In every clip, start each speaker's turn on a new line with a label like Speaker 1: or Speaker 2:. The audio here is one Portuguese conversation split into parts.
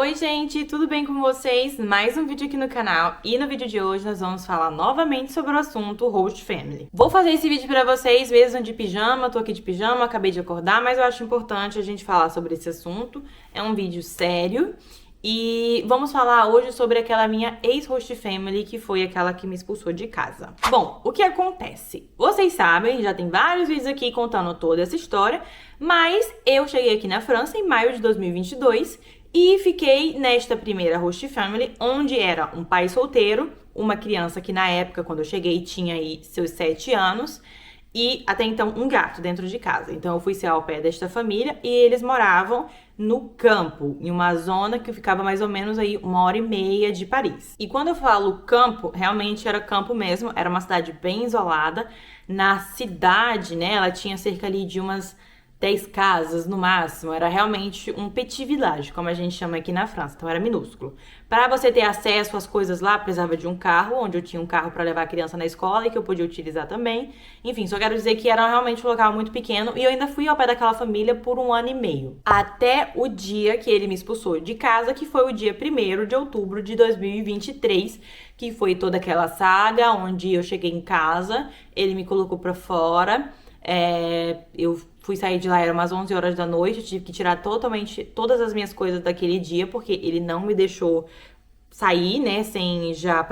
Speaker 1: Oi gente, tudo bem com vocês? Mais um vídeo aqui no canal e no vídeo de hoje nós vamos falar novamente sobre o assunto Host Family. Vou fazer esse vídeo pra vocês mesmo de pijama, tô aqui de pijama, acabei de acordar, mas eu acho importante a gente falar sobre esse assunto. É um vídeo sério e vamos falar hoje sobre aquela minha ex-host family, que foi aquela que me expulsou de casa. Bom, o que acontece? Vocês sabem, já tem vários vídeos aqui contando toda essa história, mas eu cheguei aqui na França em maio de 2022 e fiquei nesta primeira host family, onde era um pai solteiro, uma criança que na época, quando eu cheguei, tinha aí seus 7 anos, e até então um gato dentro de casa. Então eu fui ser ao pé desta família e eles moravam no campo, em uma zona que ficava mais ou menos aí 1h30 de Paris. E quando eu falo campo, realmente era campo mesmo, era uma cidade bem isolada. Na cidade, né, ela tinha cerca ali de umas 10 casas no máximo, era realmente um petit village, como a gente chama aqui na França, então era minúsculo. Para você ter acesso às coisas lá, precisava de um carro, onde eu tinha um carro para levar a criança na escola e que eu podia utilizar também. Enfim, só quero dizer que era realmente um local muito pequeno e eu ainda fui ao pé daquela família por 1 ano e meio. Até o dia que ele me expulsou de casa, que foi o dia 1º de outubro de 2023, que foi toda aquela saga onde eu cheguei em casa, ele me colocou para fora. Eu fui sair de lá, era umas 11 horas da noite, eu tive que tirar totalmente todas as minhas coisas daquele dia, porque ele não me deixou sair, né, sem já,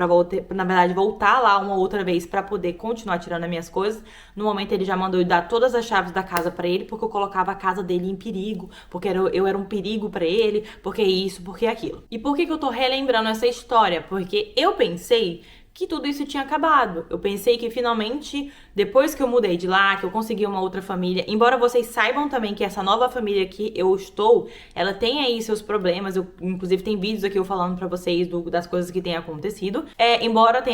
Speaker 1: na verdade, voltar lá uma outra vez pra poder continuar tirando as minhas coisas. No momento ele já mandou eu dar todas as chaves da casa pra ele, porque eu colocava a casa dele em perigo, porque eu era um perigo pra ele, porque isso, porque aquilo. E por que eu tô relembrando essa história? Porque eu pensei que tudo isso tinha acabado. Eu pensei que finalmente, depois que eu mudei de lá, que eu consegui uma outra família, embora vocês saibam também que essa nova família que eu estou, ela tem aí seus problemas, inclusive tem vídeos aqui eu falando pra vocês das coisas que tem acontecido. Embora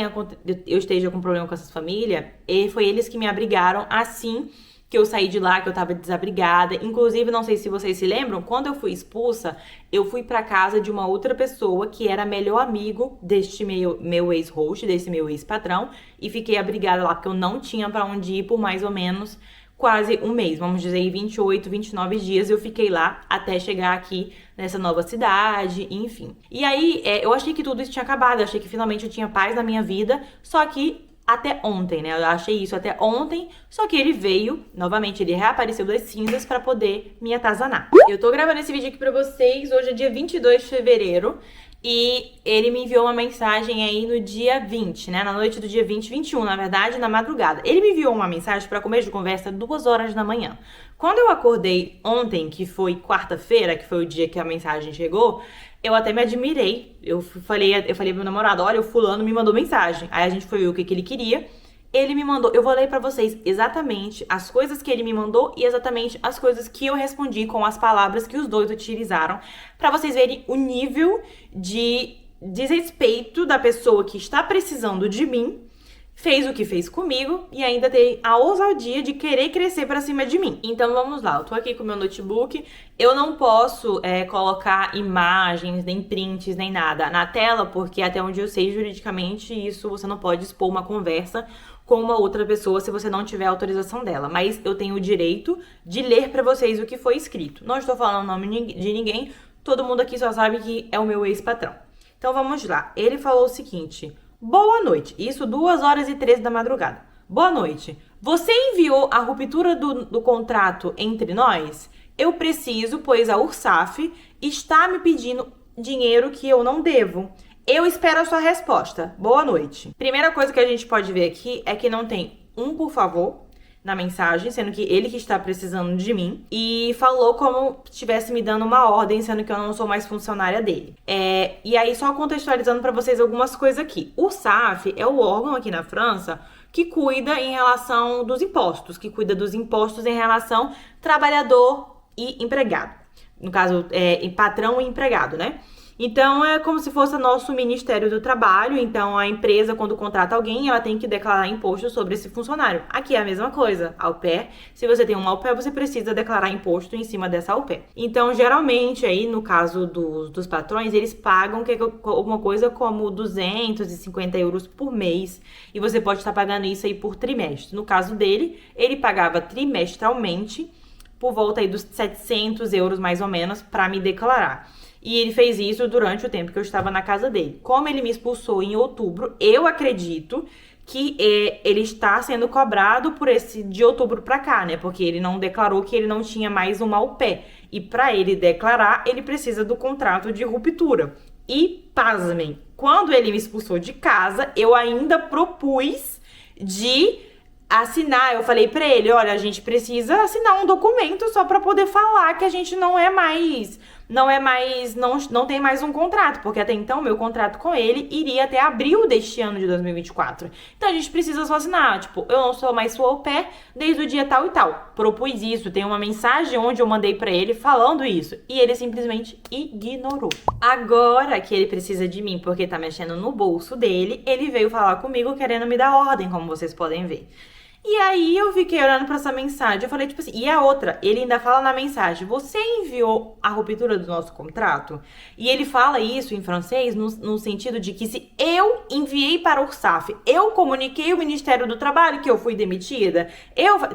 Speaker 1: eu esteja com problema com essa família, foi eles que me abrigaram assim que eu saí de lá, que eu tava desabrigada. Inclusive, não sei se vocês se lembram, quando eu fui expulsa, eu fui pra casa de uma outra pessoa que era melhor amigo deste meu ex-host, desse meu ex-patrão, e fiquei abrigada lá, porque eu não tinha pra onde ir por mais ou menos quase um mês, vamos dizer, 28, 29 dias eu fiquei lá até chegar aqui nessa nova cidade, enfim. E aí, eu achei que tudo isso tinha acabado, eu achei que finalmente eu tinha paz na minha vida, só que até ontem, né? Eu achei isso até ontem, só que ele veio, novamente, ele reapareceu das cinzas pra poder me atazanar. Eu tô gravando esse vídeo aqui pra vocês, hoje é dia 22 de fevereiro, e ele me enviou uma mensagem aí no dia 20, né? Na noite do dia 20, 21, na verdade, na madrugada. Ele me enviou uma mensagem pra começo de conversa 2 horas da manhã. Quando eu acordei ontem, que foi quarta-feira, que foi o dia que a mensagem chegou, eu até me admirei. Eu falei pro meu namorado, olha, o fulano me mandou mensagem. Aí a gente foi ver o que ele queria. Ele me mandou, eu vou ler pra vocês exatamente as coisas que ele me mandou e exatamente as coisas que eu respondi com as palavras que os dois utilizaram, pra vocês verem o nível de desrespeito da pessoa que está precisando de mim, fez o que fez comigo e ainda tem a ousadia de querer crescer pra cima de mim. Então vamos lá, eu tô aqui com o meu notebook, eu não posso colocar imagens, nem prints, nem nada na tela, porque até onde eu sei juridicamente isso você não pode expor uma conversa com uma outra pessoa se você não tiver autorização dela. Mas eu tenho o direito de ler pra vocês o que foi escrito. Não estou falando o nome de ninguém, todo mundo aqui só sabe que é o meu ex-patrão. Então vamos lá, ele falou o seguinte: boa noite. Isso 2h13 da madrugada. Boa noite. Você enviou a ruptura do contrato entre nós? Eu preciso, pois a URSSAF está me pedindo dinheiro que eu não devo. Eu espero a sua resposta. Boa noite. Primeira coisa que a gente pode ver aqui é que não tem um por favor na mensagem, sendo que ele que está precisando de mim, e falou como se estivesse me dando uma ordem, sendo que eu não sou mais funcionária dele. E aí, só contextualizando pra vocês algumas coisas aqui. O URSSAF é o órgão aqui na França que cuida em relação dos impostos, que cuida dos impostos em relação trabalhador e empregado. No caso, patrão e empregado, né? Então, é como se fosse o nosso Ministério do Trabalho. Então, a empresa, quando contrata alguém, ela tem que declarar imposto sobre esse funcionário. Aqui é a mesma coisa, au pair. Se você tem um au pair, você precisa declarar imposto em cima dessa au pair. Então, geralmente, aí, no caso dos patrões, eles pagam alguma coisa como 250 euros por mês. E você pode estar pagando isso aí por trimestre. No caso dele, ele pagava trimestralmente por volta aí dos 700 euros, mais ou menos, para me declarar. E ele fez isso durante o tempo que eu estava na casa dele. Como ele me expulsou em outubro, eu acredito que ele está sendo cobrado por esse de outubro pra cá, né? Porque ele não declarou que ele não tinha mais um mau pé. E pra ele declarar, ele precisa do contrato de ruptura. E, pasmem, quando ele me expulsou de casa, eu ainda propus de assinar. Eu falei pra ele, olha, a gente precisa assinar um documento só pra poder falar que a gente não tem mais um contrato, porque até então meu contrato com ele iria até abril deste ano de 2024. Então a gente precisa só assinar, tipo, eu não sou mais sua au pair desde o dia tal e tal. Propus isso, tem uma mensagem onde eu mandei pra ele falando isso, e ele simplesmente ignorou. Agora que ele precisa de mim porque tá mexendo no bolso dele, ele veio falar comigo querendo me dar ordem, como vocês podem ver. E aí eu fiquei olhando pra essa mensagem, eu falei tipo assim, e a outra, ele ainda fala na mensagem, você enviou a ruptura do nosso contrato? E ele fala isso em francês no sentido de que se eu enviei para o URSSAF, eu comuniquei ao Ministério do Trabalho que eu fui demitida,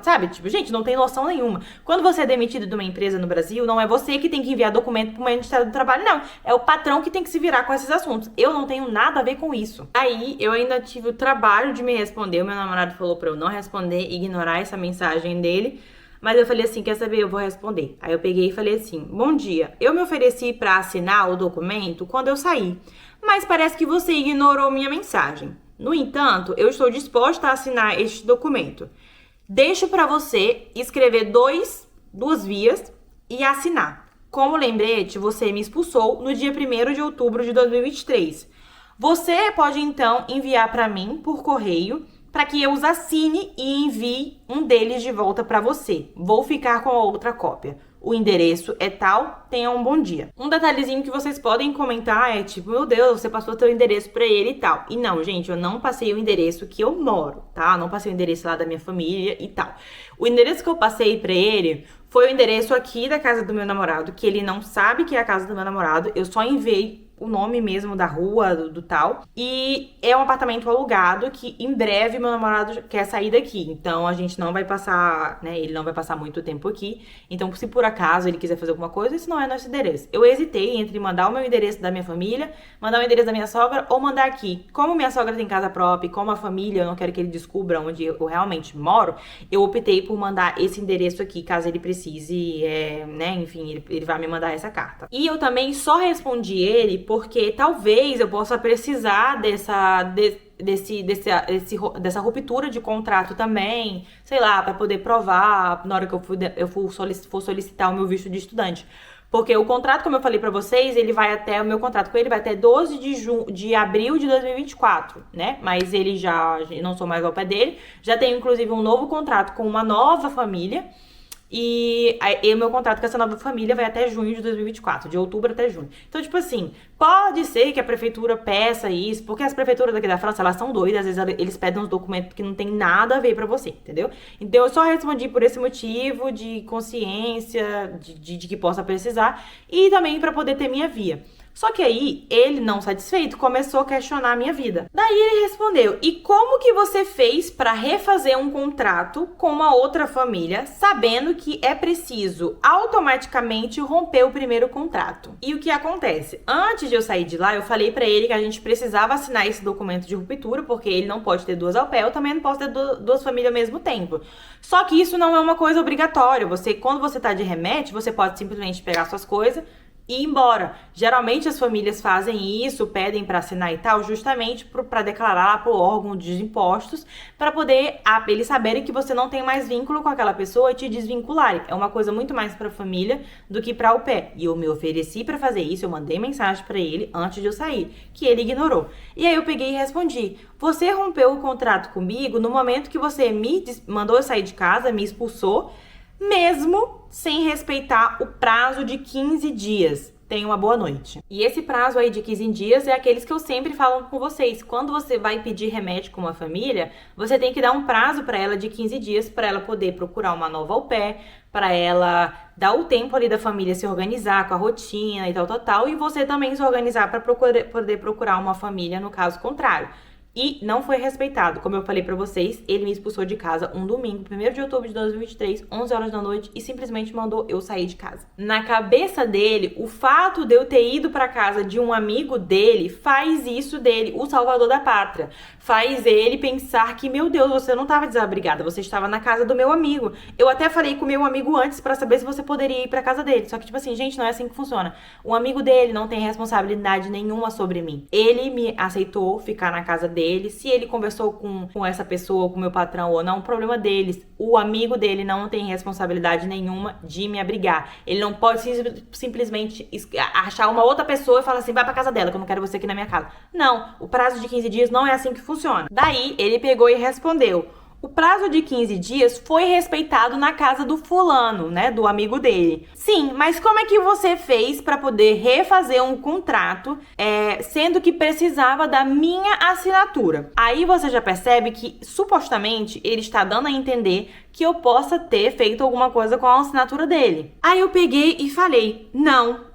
Speaker 1: sabe, tipo, gente, não tem noção nenhuma. Quando você é demitido de uma empresa no Brasil, não é você que tem que enviar documento pro Ministério do Trabalho, não. É o patrão que tem que se virar com esses assuntos. Eu não tenho nada a ver com isso. Aí eu ainda tive o trabalho de me responder, o meu namorado falou pra eu não responder, ignorar essa mensagem dele, mas eu falei assim, quer saber, eu vou responder. Aí eu peguei e falei assim, bom dia, eu me ofereci para assinar o documento quando eu saí, mas parece que você ignorou minha mensagem. No entanto, eu estou disposta a assinar este documento. Deixo para você escrever duas vias e assinar. Como lembrete, você me expulsou no dia 1º de outubro de 2023. Você pode então enviar para mim por correio para que eu os assine e envie um deles de volta para você. Vou ficar com a outra cópia. O endereço é tal, tenha um bom dia. Um detalhezinho que vocês podem comentar é tipo, meu Deus, você passou seu endereço para ele e tal. E não, gente, eu não passei o endereço que eu moro, tá? Eu não passei o endereço lá da minha família e tal. O endereço que eu passei para ele foi o endereço aqui da casa do meu namorado, que ele não sabe que é a casa do meu namorado. Eu só enviei o nome mesmo da rua, do tal. E é um apartamento alugado que em breve meu namorado quer sair daqui. Então a gente não vai passar, né? Ele não vai passar muito tempo aqui. Então, se por acaso ele quiser fazer alguma coisa, esse não é nosso endereço. Eu hesitei entre mandar o meu endereço da minha família, mandar o endereço da minha sogra ou mandar aqui. Como minha sogra tem casa própria e como a família, eu não quero que ele descubra onde eu realmente moro, eu optei por mandar esse endereço aqui, caso ele precise, né? Enfim, ele vai me mandar essa carta. E eu também só respondi ele porque talvez eu possa precisar dessa ruptura de contrato também, sei lá, para poder provar na hora que eu for solicitar o meu visto de estudante. Porque o contrato, como eu falei pra vocês, o meu contrato com ele vai até 12 de abril de 2024, né? Mas ele não sou mais ao pé dele, já tenho inclusive um novo contrato com uma nova família. E o meu contrato com essa nova família vai até junho de 2024, de outubro até junho. Então, tipo assim, pode ser que a prefeitura peça isso, porque as prefeituras daqui da França, elas são doidas, às vezes eles pedem uns documentos que não tem nada a ver pra você, entendeu? Então, eu só respondi por esse motivo de consciência, de que possa precisar, e também pra poder ter minha via. Só que aí, ele, não satisfeito, começou a questionar a minha vida. Daí ele respondeu, e como que você fez para refazer um contrato com uma outra família, sabendo que é preciso automaticamente romper o primeiro contrato? E o que acontece? Antes de eu sair de lá, eu falei para ele que a gente precisava assinar esse documento de ruptura, porque ele não pode ter duas au pair, eu também não posso ter duas famílias ao mesmo tempo. Só que isso não é uma coisa obrigatória. Quando você tá de remete, você pode simplesmente pegar suas coisas e ir embora. Geralmente as famílias fazem isso, pedem para assinar e tal, justamente para declarar para o órgão de impostos, para poder eles saberem que você não tem mais vínculo com aquela pessoa e te desvincularem. É uma coisa muito mais para a família do que para o pé. E eu me ofereci para fazer isso, eu mandei mensagem para ele antes de eu sair, que ele ignorou. E aí eu peguei e respondi: você rompeu o contrato comigo no momento que você me mandou eu sair de casa, me expulsou, mesmo sem respeitar o prazo de 15 dias. Tenha uma boa noite. E esse prazo aí de 15 dias é aqueles que eu sempre falo com vocês. Quando você vai pedir remédio com uma família, você tem que dar um prazo para ela de 15 dias para ela poder procurar uma nova au pair, para ela dar o tempo ali da família se organizar com a rotina e tal, e você também se organizar para poder procurar uma família no caso contrário. e não foi respeitado. Como eu falei pra vocês, ele me expulsou de casa um domingo, 1º de outubro de 2023, 11 horas da noite, e simplesmente mandou eu sair de casa. Na cabeça dele, o fato de eu ter ido pra casa de um amigo dele faz isso dele, o salvador da pátria. Faz ele pensar que, meu Deus, você não estava desabrigada, você estava na casa do meu amigo. Eu até falei com o meu amigo antes pra saber se você poderia ir pra casa dele. Só que, tipo assim, gente, não é assim que funciona. O amigo dele não tem responsabilidade nenhuma sobre mim. Ele me aceitou ficar na casa dele. Se ele conversou com essa pessoa, com o meu patrão ou não, o problema deles. O amigo dele não tem responsabilidade nenhuma de me abrigar. Ele não pode simplesmente achar uma outra pessoa e falar assim, vai pra casa dela, que eu não quero você aqui na minha casa. Não, o prazo de 15 dias não é assim que funciona. Daí, ele pegou e respondeu: o prazo de 15 dias foi respeitado na casa do fulano, né, do amigo dele. Sim, mas como é que você fez para poder refazer um contrato, sendo que precisava da minha assinatura? Aí você já percebe que, supostamente, ele está dando a entender que eu possa ter feito alguma coisa com a assinatura dele. Aí eu peguei e falei, não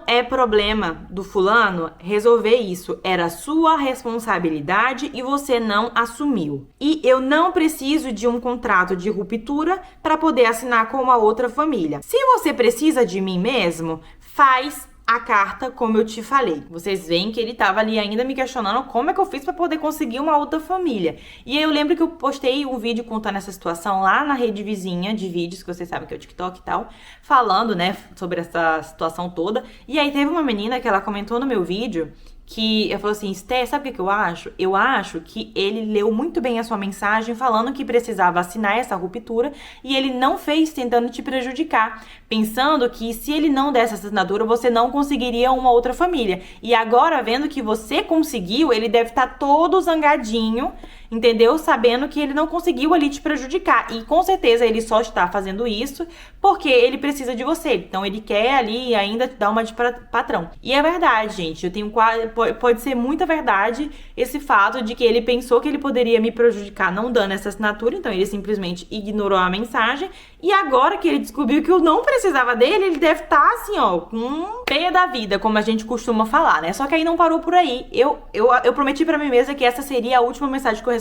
Speaker 1: é problema do fulano resolver isso. Era sua responsabilidade e você não assumiu. E eu não preciso de um contrato de ruptura para poder assinar com uma outra família. Se você precisa de mim mesmo, faz a carta como eu te falei. Vocês veem que ele tava ali ainda me questionando como é que eu fiz pra poder conseguir uma outra família. E aí eu lembro que eu postei um vídeo contando essa situação lá na rede vizinha de vídeos, que vocês sabem que é o TikTok e tal, falando, né, sobre essa situação toda. E aí teve uma menina que ela comentou no meu vídeo que ela falou assim, Sté, sabe o que eu acho? Eu acho que ele leu muito bem a sua mensagem falando que precisava assinar essa ruptura e ele não fez tentando te prejudicar, pensando que se ele não desse essa assinatura, você não conseguiria uma outra família. E agora, vendo que você conseguiu, ele deve estar todo zangadinho, entendeu? Sabendo que ele não conseguiu ali te prejudicar. E com certeza ele só está fazendo isso porque ele precisa de você. Então ele quer ali ainda dar uma de patrão. E é verdade, gente. Eu tenho quase... Pode ser muita verdade esse fato de que ele pensou que ele poderia me prejudicar não dando essa assinatura. Então ele simplesmente ignorou a mensagem. E agora que ele descobriu que eu não precisava dele, ele deve estar assim, ó, com peia da vida, como a gente costuma falar, né? Só que aí não parou por aí. Eu prometi pra mim mesma que essa seria a última mensagem que eu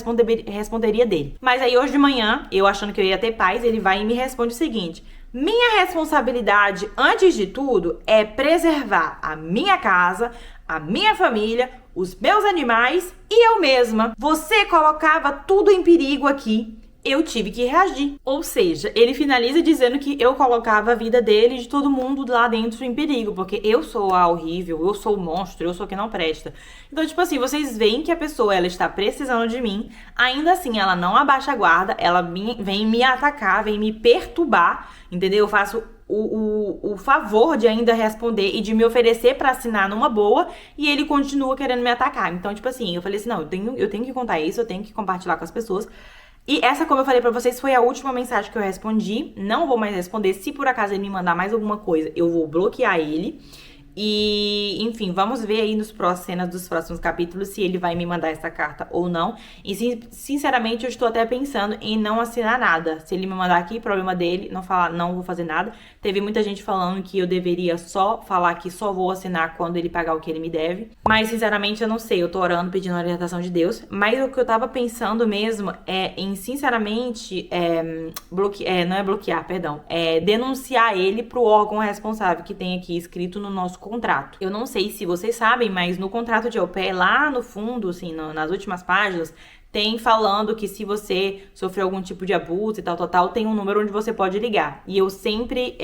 Speaker 1: responderia dele. Mas aí hoje de manhã, eu achando que eu ia ter paz, ele vai e me responde o seguinte: minha responsabilidade, antes de tudo, é preservar a minha casa, a minha família, os meus animais e eu mesma. Você colocava tudo em perigo aqui. Eu tive que reagir. Ou seja, ele finaliza dizendo que eu colocava a vida dele e de todo mundo lá dentro em perigo, porque eu sou a horrível, eu sou o monstro, eu sou quem não presta. Então, tipo assim, vocês veem que a pessoa, ela está precisando de mim, ainda assim, ela não abaixa a guarda, ela vem me atacar, vem me perturbar, entendeu? Eu faço o favor de ainda responder e de me oferecer pra assinar numa boa, e ele continua querendo me atacar. Então, tipo assim, eu falei assim, não, eu tenho que contar isso, eu tenho que compartilhar com as pessoas. E essa, como eu falei pra vocês, foi a última mensagem que eu respondi. Não vou mais responder. Se por acaso ele me mandar mais alguma coisa, eu vou bloquear ele. E, enfim, vamos ver aí nas cenas dos próximos capítulos se ele vai me mandar essa carta ou não. E, sinceramente, eu estou até pensando em não assinar nada. Se ele me mandar aqui, problema dele, não falar, não vou fazer nada. Teve muita gente falando que eu deveria só falar que só vou assinar quando ele pagar o que ele me deve. Mas, sinceramente, eu não sei. Eu tô orando, pedindo a orientação de Deus. Mas o que eu tava pensando mesmo é em, sinceramente, não é bloquear, perdão. É denunciar ele pro órgão responsável que tem aqui escrito no nosso contrato. Eu não sei se vocês sabem, mas no contrato de au pair, lá no fundo, assim, nas últimas páginas, tem falando que se você sofreu algum tipo de abuso e tal, tem um número onde você pode ligar. E eu sempre,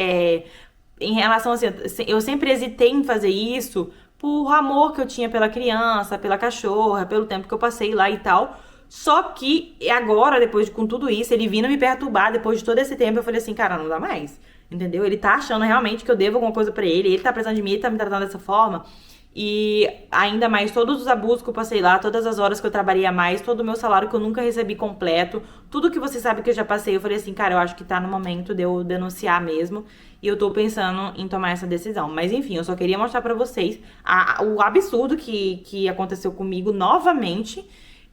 Speaker 1: em relação assim, eu sempre hesitei em fazer isso por amor que eu tinha pela criança, pela cachorra, pelo tempo que eu passei lá e tal. Só que agora, com tudo isso, ele vindo me perturbar, depois de todo esse tempo, eu falei assim, cara, não dá mais. Entendeu? Ele tá achando realmente que eu devo alguma coisa pra ele tá precisando de mim, ele tá me tratando dessa forma. E ainda mais todos os abusos que eu passei lá, todas as horas que eu trabalhei a mais, todo o meu salário que eu nunca recebi completo, tudo que você sabe que eu já passei, eu falei assim, cara, eu acho que tá no momento de eu denunciar mesmo. E eu tô pensando em tomar essa decisão. Mas enfim, eu só queria mostrar pra vocês o absurdo que aconteceu comigo novamente.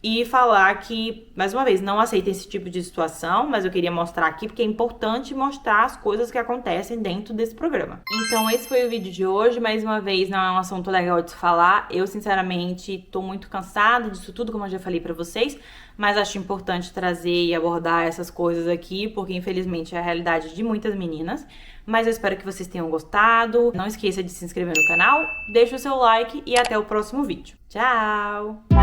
Speaker 1: e falar que, mais uma vez, não aceitem esse tipo de situação, mas eu queria mostrar aqui porque é importante mostrar as coisas que acontecem dentro desse programa. Então esse foi o vídeo de hoje, mais uma vez, não é um assunto legal de se falar. Eu, sinceramente, tô muito cansada disso tudo, como eu já falei pra vocês, mas acho importante trazer e abordar essas coisas aqui, porque infelizmente é a realidade de muitas meninas. Mas eu espero que vocês tenham gostado. Não esqueça de se inscrever no canal, deixa o seu like e até o próximo vídeo. Tchau!